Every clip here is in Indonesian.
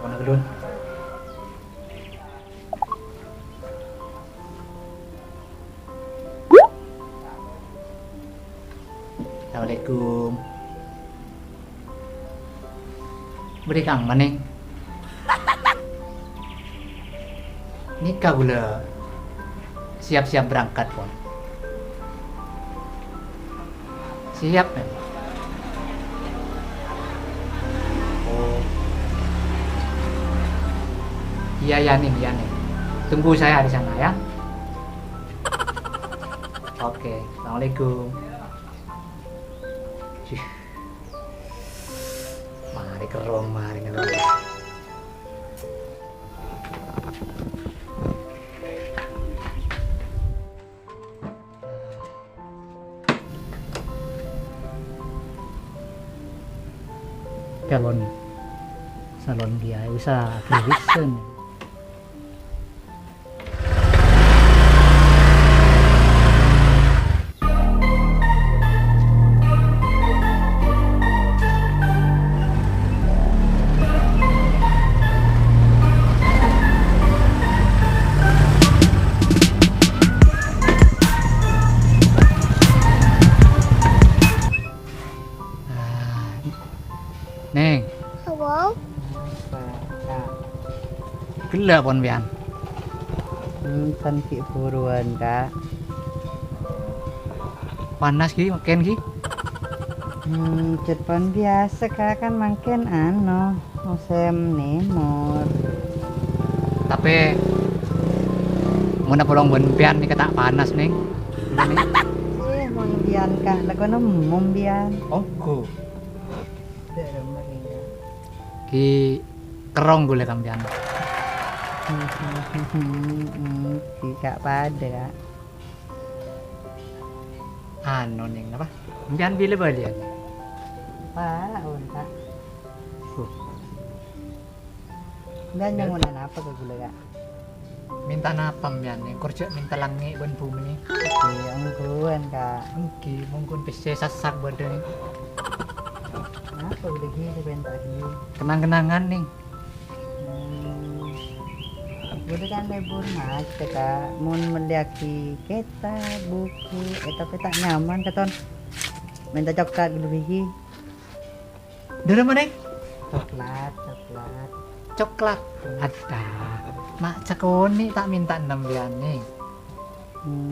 Kono gelun. Assalamualaikum. Beri kang maning. Nikah gula. Siap-siap berangkat pon. Siap ya. Oh. Iya nih. Tunggu saya di sana ya. Oke, assalamualaikum. Mari ke rumah ini. Salon dia usaha Vision. Neng, Wow. gelap pon pian. Kan ki buruan kak. Panas ki makin ki. Cepan biasa kak kan makin musim nemor. Tapi mau napolong bon pian ni kata panas neng. Mau bian kak, lagu mum bian. Ongko. Ki kerong gule kam pian. Ki kak pada kak. Anu neng apa? Pian bila balian. Para kak. Dan yang mana apa ke gula kak? Minta napam pian neng. Korjak minta langi bon bumi ni. Yang kuan kak. Ki mungkin pese sasak badan. Apa udah gini bentar gini. Kenang-kenangan nih. Udah kan libur mas kak. Mun meliaki kita buku. Tapi tak nyaman katon. Minta coklat dulu biji. Dari mana? Coklat. Coklat. Ada. Mak cakoni tak minta 6 pian nih.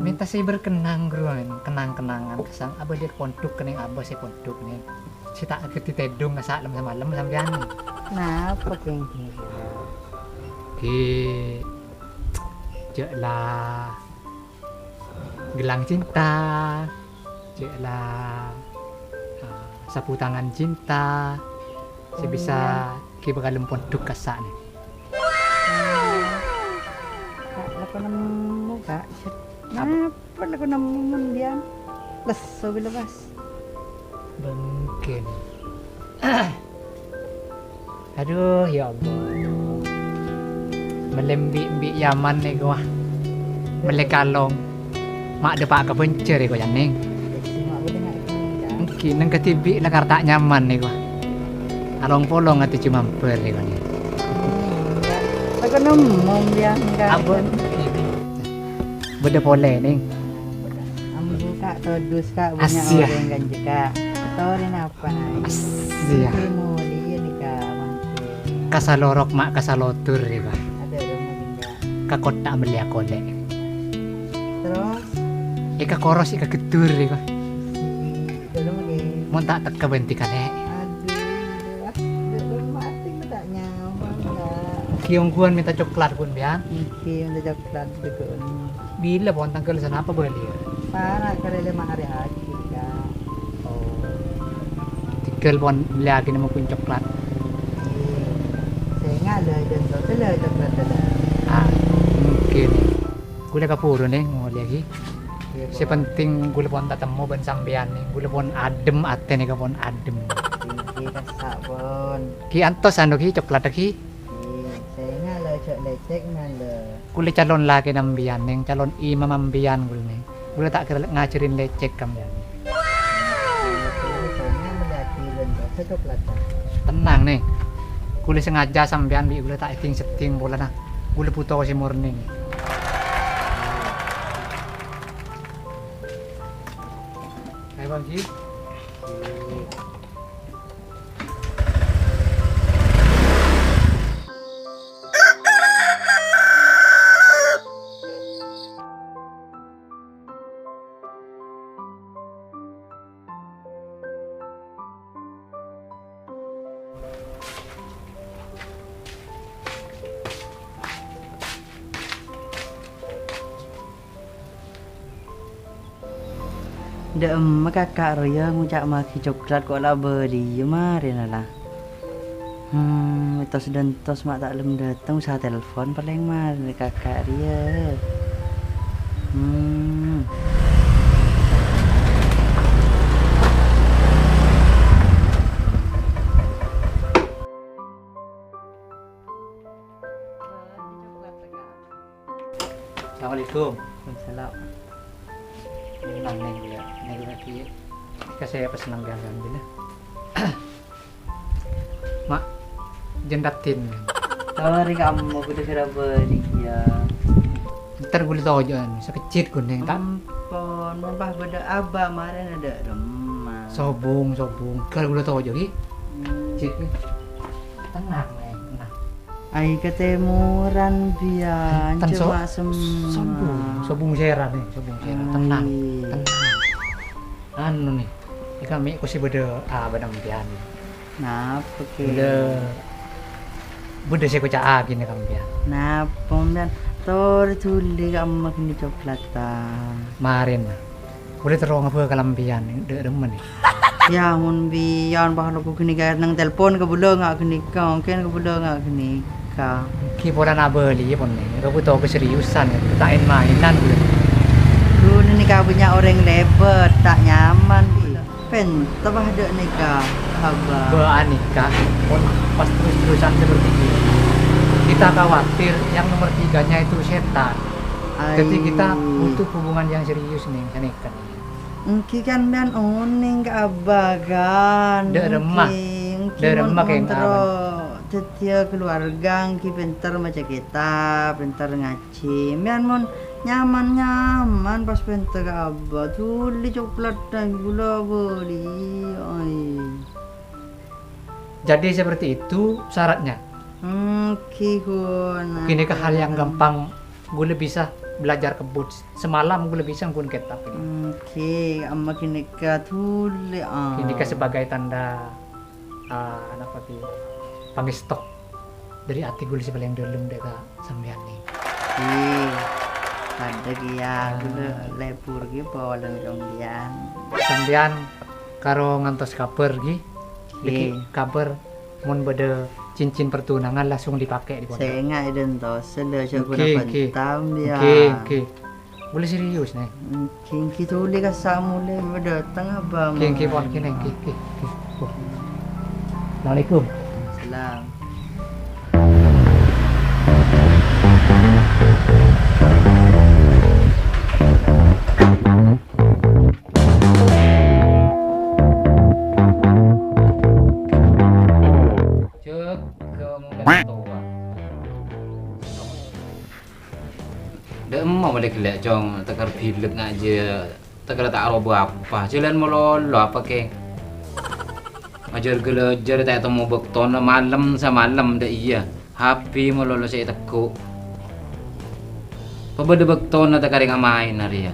Minta si berkenang gruan, kenang-kenangan kesang abah dia pondok kening abah si pondok nih. Si tak keti tedung ngasak lem malam sampean. Kenapa keng gini? Ki lah gelang cinta. Lah sapu tangan cinta. Si bisa ki bakal pondok kasak nih. Kak, laku nemu kak. Kenapa laku nemu dia? Lesu bila pas. Mungkin. Aduh ya Allah. Melembi Yaman nih gua. Melekalong. Mak depak kebencer gua yang ning. Mungkin nang ketibi nak tak nyaman nih gua. Arong polong ati cuma ber nih gua nih. Laku nemu dia kak. Abon. Beda pole nih. Ambu kak todus kak banyak Asia. orang kan juga. Torin apa nih? Asia. Mau dia nih kak mancing. Kasalorok mak kasalotur nih gua. Ada rumah tinggal. Kakota melia kole. Terus Ika koros ika getur nih gua. dulu lagi. Mau tak teka benti kale. Aduh, dulu mati tak nyaman kak. Kiong kuan minta coklat pun bian. Iki untuk coklat dukun. Bila pon tanggal sana apa beli? Para kare 5 hari haji kak. Oh. Tinggal pon beli lagi nama pun coklat. Saya nggak ada dan saya coklat ada. Ah, mungkin. Gula kapuro nih mau lagi. Si penting gula pon tak temu ban sampean nih. Gula pon adem ate nih kapon adem. Tinggi kasak pun. Ki antos anu ki coklat ki. Saya nggak ada cok lecek nggak ada. Gula calon lagi nambian nih, calon imam ambian gula nih. Gula tak kira ngajarin lecek kambian. Saya nggak melihat dan saya coklat. Tenang nih. Gule sengaja sampean bi gule tak setting bola nah. Gule puto si morning. Hai Bang Ji. Dah emak kakak Ria ngucap maki coklat kok lah beri kemarin lah. Tos dan tos mak tak lem datang usah telepon paling mar kakak Ria. Assalamualaikum. Salam. Nang neng dia. Neng lagi. Kasih apa senang gangan dia. Mak jendatin. Sorry kamu kudu kira beri ya. Ntar gue tau aja sekecil kuning tak Ampun, mampah beda abah kemarin ada remah. sobung. Kalau gue tau aja ki. Cik. Tenang neng, tenang. Ai ketemuran biar Tan cuma semua. sobung seran nih, sobung seran. Tenang. Anu nih. Ikan mie ku sih beda badang pian. Napa ke? Beda sih ku caa gini kan pian. Napa dan tor tuli kamu kini coklat ta. Marin. Boleh terong apa kalampian de demen nih. Ya mun biyan bah lu kini kaya nang telepon ke bulan ngak kini ka, ken ke bulan ngak kini ka. Ki pola na beli pon nih. Aku tahu keseriusan takin mainan gue. Dulu ni kau punya orang lebar tak nyaman di. Pen tabah dek nikah abah. Nikah pun pas terus-terusan seperti ini. Kita khawatir yang nomor 3-nya itu setan. Jadi kita butuh hubungan yang serius nih, kan. Engki kan dan oning ke abah kan. Dek remah kayak Setia keluarga engki pintar macam kita, pintar ngaji. Mian mon nyaman pas pintar ke abah. Tuli coklat dan gula beli. Jadi seperti itu syaratnya. Kini ke hal yang gampang, gue bisa belajar kebut. Semalam gue bisa ngun kitab ini. Amma kini ke tuli. Kini ke sebagai tanda apa sih? Pangistok dari hati gue sih paling dalam deka sampean nih. Ada dia gue lepur gitu dan kemudian. Sampean karo ngantos kabar gi. Kabar mun beda cincin pertunangan langsung dipakai di pondok. Saya nggak identitas, sudah coba pentam dia. Oke. Boleh serius nih. Kita boleh kasih mulai berdatang abang. Oke, pon kene. Assalamualaikum. Salam. Dah mau balik lihat jong tekar bilik aja tekar tak robo apa jalan melolo apa ke ajar gelajar tak temu bekton malam semalam dah iya HP melolo saya tekuk pebeda bekton tak kering main hari ya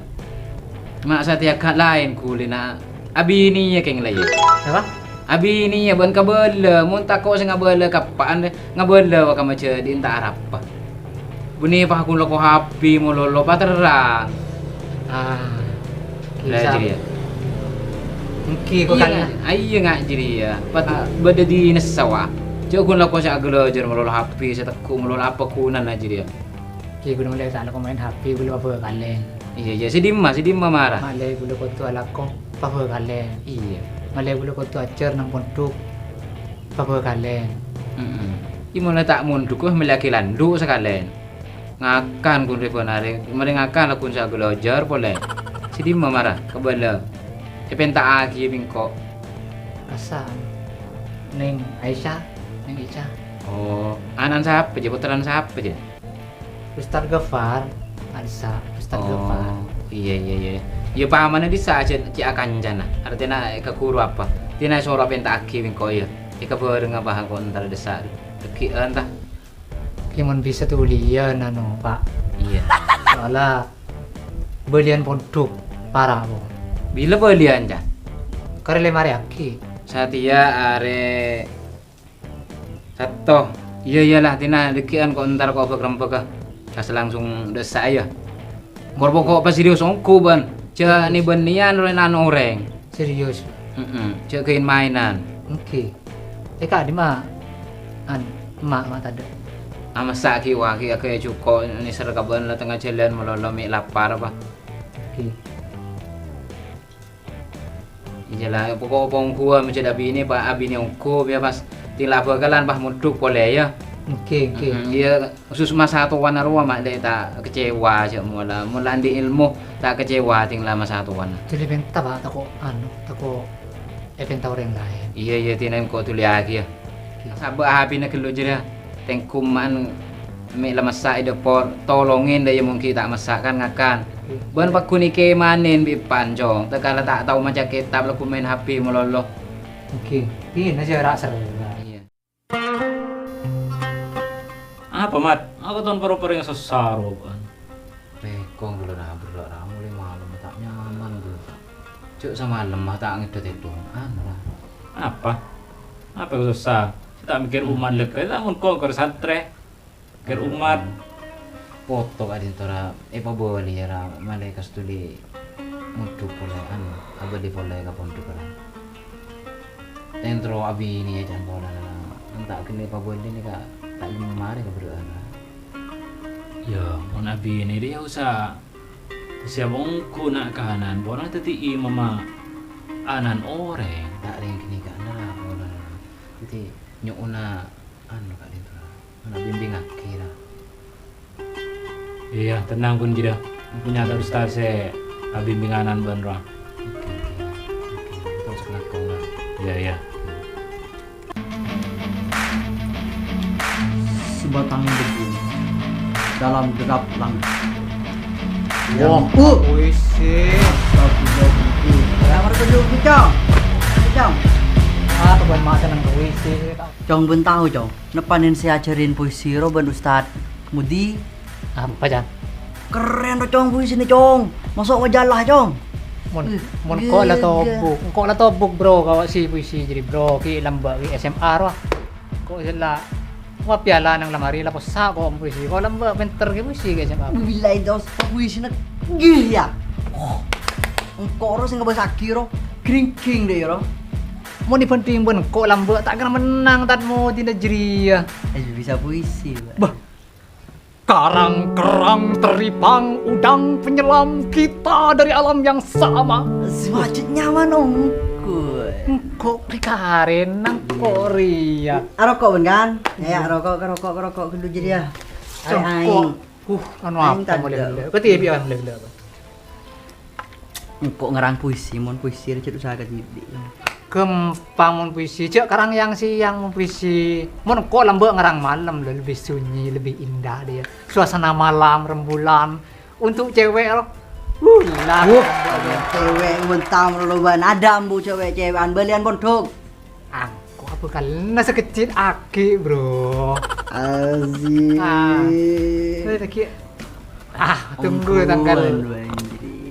mak saya kat lain kulina abi ni ya keng lain Apa? abi ni ya ban kabel mun takut saya ngabel kapan ngabel wa kamace di entar apa Buni pa akong loko happy mo lolo paterang. Kisah. Jadi ya. Mungkin ko kan. Iya nga jadi ya. Pat bada di nasawa. Jo kun lako sa aglo jer mo lolo happy sa takku mo lolo apa kunan na jadi ya. Ki gue mulai sana ko main HP gue apa kalen. Iya si Dimma marah. Malay gue ko tu alako pa kalen. Iya. Malay gue ko tu acer nang pondok pa kalen. Imo na tak munduk ko melaki landu sakalen. Ngakan kun repon hari mari ngakan akun sa gelojar boleh si Dimma marah kebala epenta agi bingko Asa neng Aisyah neng Aisyah Oh, anak siapa je? Putaran siapa je? Ustaz Gafar, Alisa, Ustaz Gafar. Iya. Ya pahamane disa aja ci akan jana. Artinya ke guru apa? Tina soro penta aki wingko ya. Ika bareng apa kok entar desa. Ki entah. Gimana bisa tuh lian anu Pak? Iya. Soalnya belian produk parah po. Bila belian ja? Kare lemari aki. Satya are satu. Iyalah tina dekian kok entar kok begrempek kas langsung desa ya. Korbo kok pas serius ongko ban. Cek ni benian renan oreng. Serius. Cek kain mainan. Oke. Kak di mah mak tadi. Masak ki waki kayak cuko ni serkaban lah tengah jalan melolo mi lapar apa. Oke. Iyalah pokok gua macam abini pak abini ongko biar pas tila bakalan bah muduk boleh ya. Oke. Iya khusus masa satuan arwah mak dek tak kecewa aja mula di ilmu tak kecewa tinggal masa satuan. Jadi benta Pak tako benta orang lain. Iya tinaim kok tuli lagi ya. Sabah habi nak kelu je dah. Tengkuman mi la masak ide por tolongin dia mungkin tak masak kan ngakan. Ban pak kuni ke manin bi panjong. Tekala tak tahu macam kitab laku main HP meloloh. Oke. Ini aja rasa. Iya. Apa mat? Aku tahun paru-paru yang sesaro kan. Bekong dulu dah berdoa mulai malam tak nyaman dulu. Cuk sama lemah tak ngedot itu. Lah. Apa? Apa yang susah? Kita mikir umat lekai, namun kau ke santre. Mikir umat. Foto kadin tora pa boleh ya malay kastuli mutu pole abadi pole ka pondok kan. Entro abi ini ya jan bola entah kene pa boleh ni ka tak mari ka berdoa. Ya, mau nabi ini dia usah. Siapa ongko nak kahanan, borang teti mama anan orang. Tak ring kini ka na bola. Jadi nyuna kadin tora. Ana bimbing akira. Iya, tenang pun jida. Punya terus tase bimbinganan banra. Oke. Terus ngakong lah. Iya. Sebatang debu dalam derap langit. Wah, puisi. Yang bertujuh kicau. Tuan mak senang puisi. Cong ben tahu cong. Nepanin saya ajarin puisi ro ben Ustad Mudi. Apa Jan? Keren ro cong puisi ni cong. Masuk majalah cong. Mon kok la tobuk bro kawa si puisi jadi bro ki lamba ki SMA ro. Kok sila wa piala nang lamari la posa ko puisi. Ko lamba penter ki puisi ki SMA. Bilai dos puisi na gih ya. Engkau ro sing ngebasaki ro. Kring deh ro. Mau di penting pun kok lamba tak kena menang tat mau tidak jeria. Bisa puisi. Bah. Karang-kerang teripang udang penyelam kita dari alam yang sama. Semacam nyaman ongko. Kok prikarin nang Korea. Rokok ben kan? Ya rokok kudu jadi ya. Cengkok. Anu apa boleh. Kau tiap yang boleh. Engkau ngerang puisi, mon puisi recet usaha ka jadi. Gempang mun puisi cek karang yang siang mun puisi mun kok lembek ngarang malam lebih sunyi lebih indah dia suasana malam rembulan untuk cewek loh lah cewek bentam loban ada ambu cewek-cewekan belian pondok aku apa kalena sekecil aki bro aziz tunggu tanggal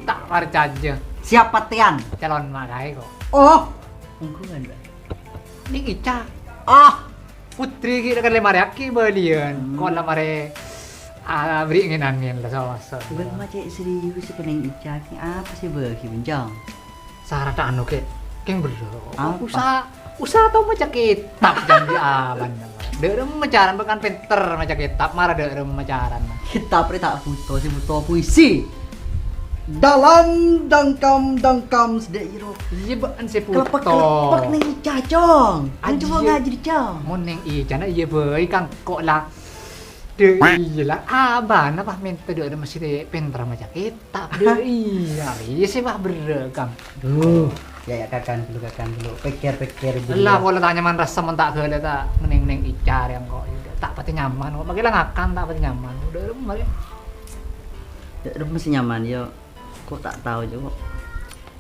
tak percaya siapa Tian calon makai kok ungkungan ini Ica ah putri kita kan lemari aki belian kok lemari beri angin lah sama bukan macam serius sepening Ica apa sih bagi benjang syarat anu ke keng berdua Apa? usaha tau macam kitab jangan aman derem macaran bukan pinter macam kitab marah derem macaran kita tak butuh si butuh puisi dalam dangkam sedek iro iya bukan si puto kelepak nih Ica cong an coba ngaji di cong mau neng Ica na iya boy kang kok lah deh iya lah abah apa minta derem masih deh pinter macam kitab deh iya sih mah berekam Ya kakan dulu. Pikir Lah kalau tak nyaman rasa men tak gele tak neng icar yang kok tak pati nyaman kok bagilah ngakan tak pati nyaman udah mari Ya mesti nyaman yo. Kok tak tahu juga.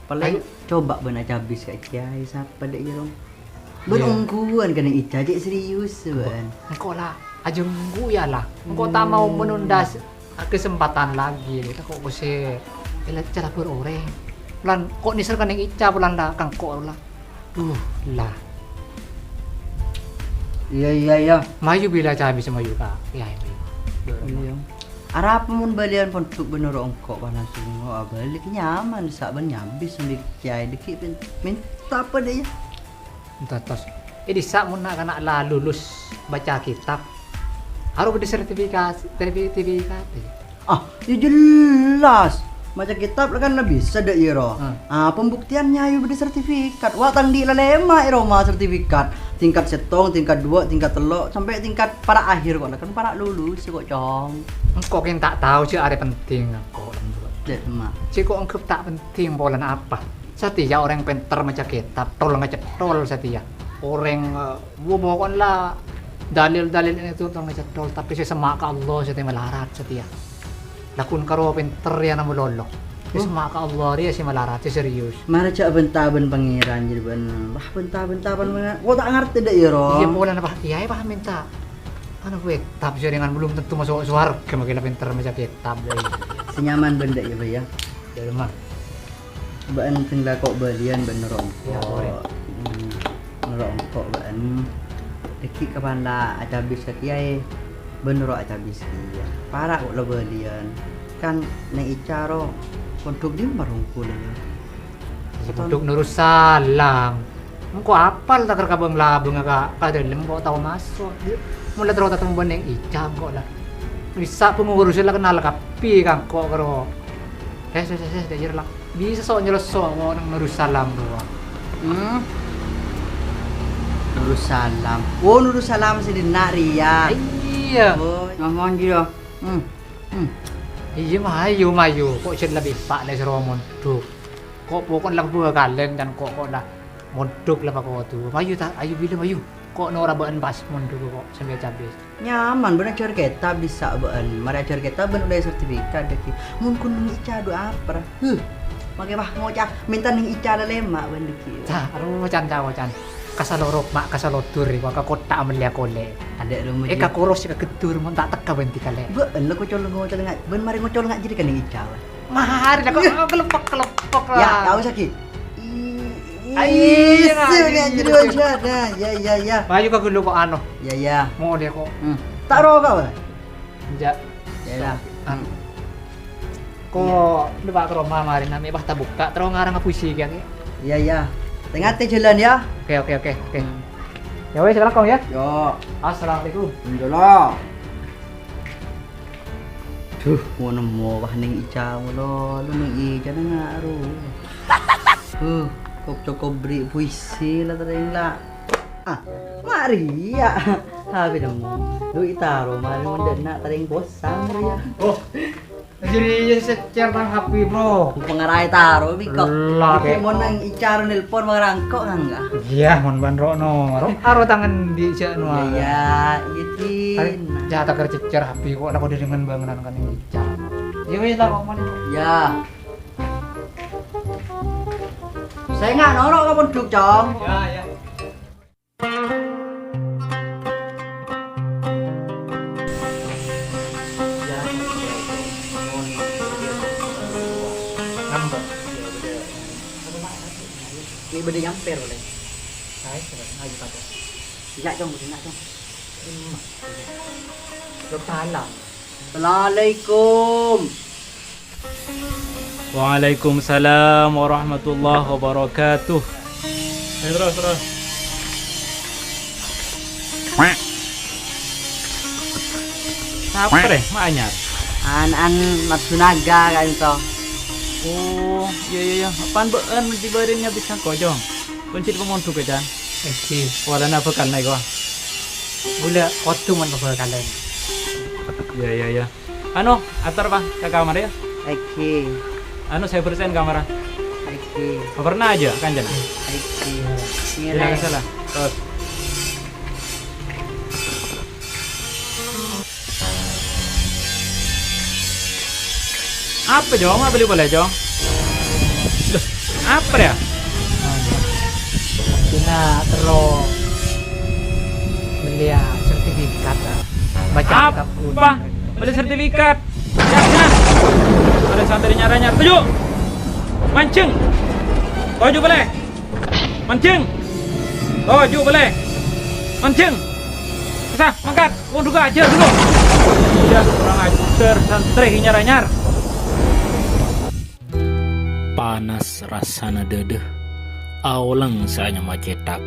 Paling coba benar habis kayak kiai siapa dek yo. Berungguan kena Ica aja serius ban. engkau lah aja nunggu ya lah engkau tak mau menunda kesempatan lagi kita kok kusir cara beroreng pelan kok nisar kan yang Ica pelan lah kang kok lah lah Iya. mayu bila cabi sama yuka ya Iya. Arap mun balian pontuk bener ongkok panas sungo balik nyaman sak ben nyabis sambil kiai dikit minta apa deh ya. Terus di saat mun nak lah lulus baca kitab harus ada sertifikat. Ya jelas. Baca kitab kan bisa dek iro. Pembuktiannya ayo beri sertifikat. Wah tang di lema iro mah sertifikat. Tingkat setong, tingkat 2, tingkat 3 sampai tingkat para akhir kok kan para lulus kok cong. Engkau yang tak tahu sih ada penting engkau. Dek mah. Cik kok engkau tak penting bolan apa? Setia orang pintar baca kitab, tol ngecetol setia. Orang bukan lah dalil-dalil itu tol ngecetol tapi saya semak Allah setia melarat setia. Lakun karo pintar ya namu lolo. Semak Allah dia si melarat si serius. Mara cak bentaban pangeran jadi ben. Bah bentaban mana? Kok tak ngerti dek iro. Iya bolan apa? Iya paham minta. Anu gue kitab sih dengan belum tentu masuk surga makin pintar baca kitab deh. Senyaman benda ya ya. Dari mah. Baan tinggal kok balian bener ongkok. Ya, boleh. Bener ongkok baan. Deki kapan lah aja habis kiai. Bener aja habis kiai. Parah kok lo balian. Kan nek icaro untuk dia marungkul ya. Untuk nurus salam. Engkau apal tak kerkabang labung agak kadalem kok tahu masuk. Mula terus tatang beneng icam kok lah. Bisa pengurus lah kenal kapi kang kok karo. Dah lah. Bisa sok nyelesok mau nurus salam doang. Nurus salam. Oh nurus salam sih nak ria. Iya. Oh ngomong dia. Iya mayu. Kok sih lebih pak nih seromon tuh. Kok pokok lah buah kalen dan kok lah mondok lah pak tu. Mayu tak ayu bila mayu. Kok nora baan pas mondok kok sambil cabis. Nyaman bener ajar kita bisa baan. Mari ajar kita ben udah sertifikat deki. Mun kun ica do apa? Pakai bah ngocah minta ning ica lema ben deki. Cah, aduh can. Kasalorok mak kasalotur kok kota amelia kole. Ada rumah. Ka koros ka ketur mon tak teka benti kale. Ben lo ngocol ngak. Ben mari ngocol ngak jadi kan ning ica. Mahar dah kok kelepok lah. Ya, tahu sakit. Iya, jadi wajah. Ya. Mayu ka gulo ko ano. Ya. Mo dia ko. Tak ro kau. Ja. Ya lah. Ko diba ka rumah mari nami bah buka terus ngarang puisi kaya. Ya. Tengah jalan ya. Oke. Ya wes assalamualaikum ya. Yo. Assalamualaikum. Alhamdulillah. Tuh, mau nemu bah ning ica lo ning ica na aro. Kok cukup beri puisi lah tering lah. Mari ya. Habis nemu. Lu itaro mari mendena tering bosan ya. Oh. Jadi secara HP bro. Pengarai taro bi kok. Lah Kayak mau nang icar nelpon marangkok enggak? Iya, mon bandro no. Aro tangan di no. Iya, itin. Jata kercecer HP kok aku dengan bangunan kan ini. Ya wis tak kok mon. Ya. Saya nggak norok ka penduk, Cong. Ya. Ini benda nyamper boleh. Saya ayo kata. Tidak, Cong, tidak, Cong. Salam. Assalamualaikum. Waalaikumsalam warahmatullahi wabarakatuh. Terus. Apa deh, makanya? An Matsunaga kan itu. Oh, iya. Apaan beun diberinya bisa kojong. Kunci pemontu kejan. Oke. Wala na bakal na ko. Gula kotu man pa kalen. Iya. Ano, atar pa ka kamera ya? Oke. Ano, saya persen kamera. Oke. Oke. Pernah aja kan Jan? Oke. Tidak salah. Terus. Apa Jong? Apa beli boleh Jong? Duh, apa ya? Cina terus beli sertifikat baca kitab kuno. Apa? Beli sertifikat. Ya, sana. Ada santri nyaranya. Tujuh. Mancing. Tujuh boleh. Mancing. Tujuh boleh. Mancing. Bisa, mangkat. Mau juga aja dulu. Ya, kurang ajar santri nyar-nyar. Panas rasana dedeh. Aulang saanya macetak.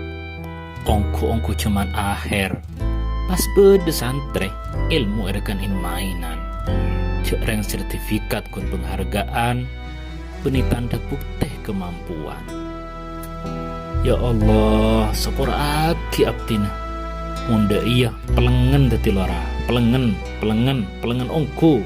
Ongku cuman akhir. Pas bede santri, ilmu erekan in mainan. Cek reng sertifikat kun penghargaan, beni tanda bukti kemampuan. Ya Allah, sepur aki abdina. Munda iya, pelengen dati lora, pelengen ongku.